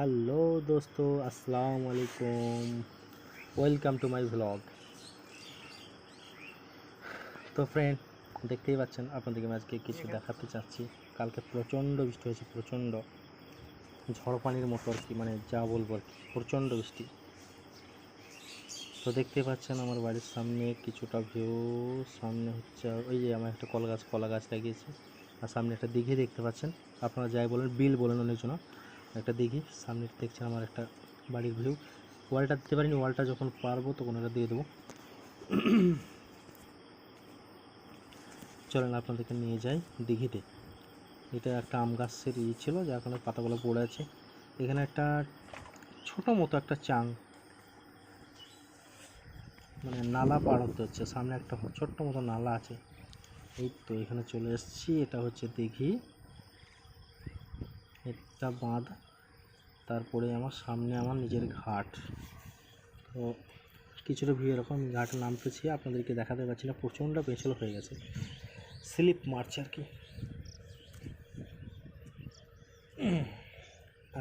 Hello दोस्तों, अस्सलाम वालेकुम। Welcome to my vlog. তো ফ্রেন্ড, দেখতেই পাচ্ছেন, আপনাদেরকে আমি আজকে কিছু দেখাতে চাচ্ছি। কালকে প্রচণ্ড বৃষ্টি হয়েছে, প্রচণ্ড ঝড় পানির মতো আর কি, মানে যা বলবো আর কি, প্রচণ্ড বৃষ্টি। তো দেখতেই পাচ্ছেন আমার বাড়ির সামনে কিছুটা ভিউ। সামনে হচ্ছে ওই যে আমার একটা কলা গাছ লাগিয়েছি, আর সামনে একটা দিঘি দেখতে পাচ্ছেন। আপনারা যাই বলেন, বিল বলেন অনেকজন, একটা দিঘি সামনে দেখছেন। আমার একটা বাড়ির ভিউ। ওয়ালটা দিতে পারিনি, ওয়ালটা যখন পারবো তখন এটা দিয়ে দেবো। চলেন আপনাদেরকে নিয়ে যাই দিঘিতে। এটা একটা আম গাছের ছিল, যার কারণে পাতাগুলো পড়ে আছে। এখানে একটা ছোটো মতো একটা চাং, মানে নালা পার হতে হচ্ছে। সামনে একটা ছোট্ট মতো নালা আছে। এই তো এখানে চলে এসেছি। এটা হচ্ছে দিঘি, এটা বাঁধ, তারপরে আমার সামনে আমার নিজের ঘাট। তো কিছুটা ভিউ এরকম, ঘাটে নামতেছি, আপনাদেরকে দেখাতে পারছি না, প্রচণ্ড পেছল হয়ে গেছে, স্লিপ মারছে আর কি।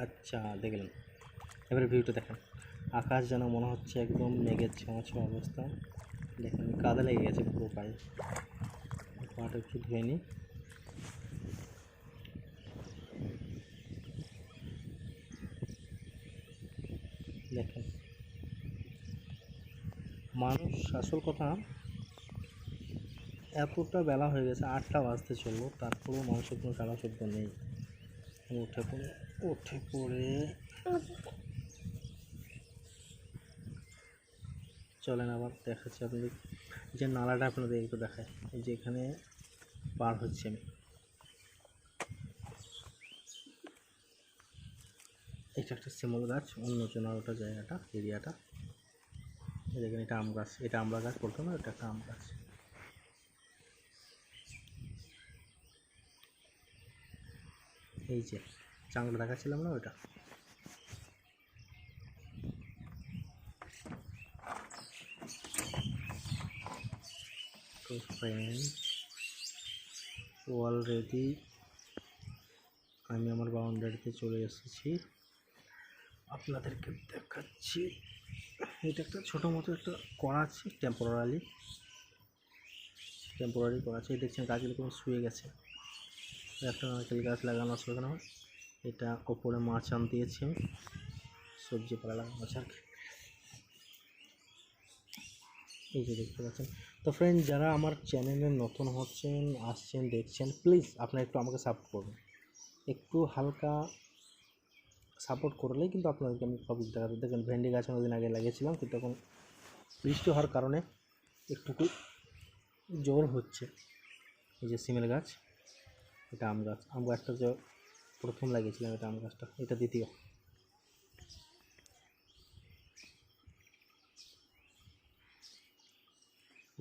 আচ্ছা, দেখলেন, এবারে ভিউটা দেখেন। আকাশ যেন মনে হচ্ছে একদম মেঘের ছোঁয়া ছোঁয়া অবস্থা। দেখেন কাদা লেগে গেছে পুরো পায়ে, পাটা একটু ধুয়ে নিই। দেখেন মানুষ, আসল কথা, এতটা বেলা হয়ে গেছে, 8টা বাজতে চললো, তারপরেও মানুষের কোনো সাড়া শব্দ নেই। উঠে পড়ে চলেন আবার দেখাচ্ছি আপনাদের যে নালাটা, আপনাদের একটু দেখায়। এই যে এখানে পার হচ্ছে আমি, এটা একটা শিমল গাছ, অন্য চেনার ওটা জায়গাটা, এরিয়াটা। দেখেন এটা আম গাছ, এটা আমড়া গাছ বলতো না, এটা একটা আম গাছ। এই যে চাংটা দেখাচ্ছিলাম না, ওইটা। তো ফ্রেন্ড, অলরেডি আমি আমার বাউন্ডারিতে চলে এসেছি, আপনাদেরকে দেখাচ্ছি। এটা একটা ছোটো মতো একটা করা আছে, টেম্পোরারি করা আছে। দেখছেন গাছগুলো কোনো শুয়ে গেছে। একটা নারকেল গাছ লাগানো আছে ওখানে আমার। এটা ওপরে মাচান দিয়েছি আমি, সবজি পালা লাগানো আছে আর কি। এই যে দেখতে পাচ্ছেন। তো ফ্রেন্ড, যারা আমার চ্যানেলে নতুন হচ্ছেন, আসছেন, দেখছেন, প্লিজ আপনারা একটু আমাকে সাপোর্ট করবেন। একটু হালকা সাপোর্ট করলেই কিন্তু আপনাদেরকে আমি সব দেখাতে। দেখেন ভেন্ডি গাছ অনেকদিন আগে লাগিয়েছিলাম, কিন্তু এখন বৃষ্টি হওয়ার কারণে একটুকু জোর হচ্ছে। এই যে সিমের গাছ, এটা আম গাছটা যে প্রথম লাগিয়েছিলাম, এটা আম গাছটা, এটা দ্বিতীয়।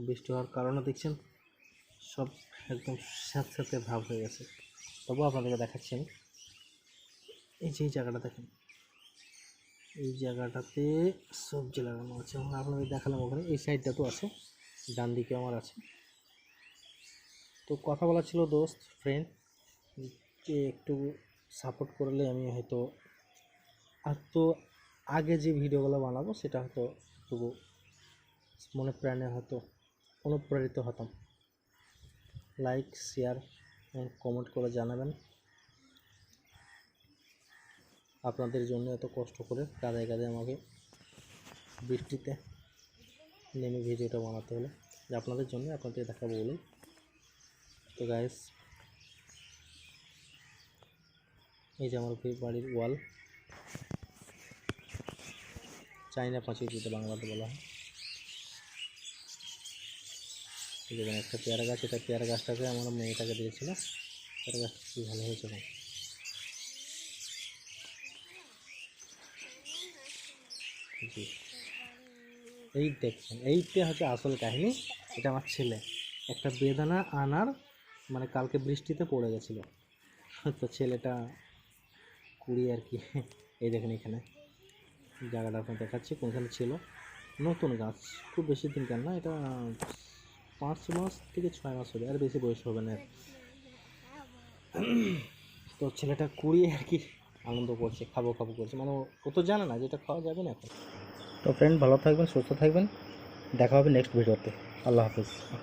বৃষ্টি হওয়ার কারণে দেখছেন সব একদম স্যাঁতস্যাঁতে ভাব হয়ে গেছে। তবুও আপনাদেরকে দেখাচ্ছি আমি। এই যে এই জায়গাটা দেখেন, এই জায়গাটাতে সবজি লাগানো আছে। এবং আপনাদের দেখালাম ওখানে, এই সাইডটা তো আছে, ডান দিকে আমার আছে। তো কথা বলা ছিল দোস্ত, ফ্রেন্ড, যে একটু সাপোর্ট করলে আমি হয়তো আর তো আগে যে ভিডিওগুলো বানাবো সেটা হয়তো তবু মনে প্রাণে হয়তো অনুপ্রাণিত হতাম। লাইক, শেয়ার এবং কমেন্ট করে জানাবেন। আপনাদের জন্য এত কষ্ট করে কাঁদে কাঁদে আমাকে বৃষ্টিতে নেমে ভিডিওটা বানাতে হলো, যে আপনাদের জন্য, আপনাদের দেখাবো বলে। তো গাইস, এই যে আমার বাড়ির ওয়াল, চাইনা পাঁচিল যেটা বাংলাতে বলা হয়। এই যে একটা পেয়ারা গাছ, এটা পেয়ারা গাছটাকে আমার মেয়েটাকে দিয়েছিল। পেয়ারা গাছটা খুব ভালো হয়েছে। জি, এই দেখছেন, এইটা হচ্ছে আসল কাহিনী। এটা আমার ছেলে একটা বেদানা আনার, মানে কালকে বৃষ্টিতে পড়ে গেছিলো, তো ছেলেটা কুড়িয়ে আর কি। এই দেখেন এখানে জায়গাটা আপনার দেখাচ্ছি কোনখানে ছিল। নতুন গাছ, খুব বেশি দিন কেন না, এটা 5 মাস থেকে 6 মাস হবে, আর বেশি বয়স হবে না। তো ছেলেটা কুড়িয়ে আর কি আনন্দ করছে, খাবো খাবো করছে, মানে ও তো জানে না যে এটা খাওয়া যাবে না এখন। তো ফ্রেন্ড, ভালো থাকবেন, সুস্থ থাকবেন, দেখা হবে নেক্সট ভিডিওতে। আল্লাহ হাফিজ।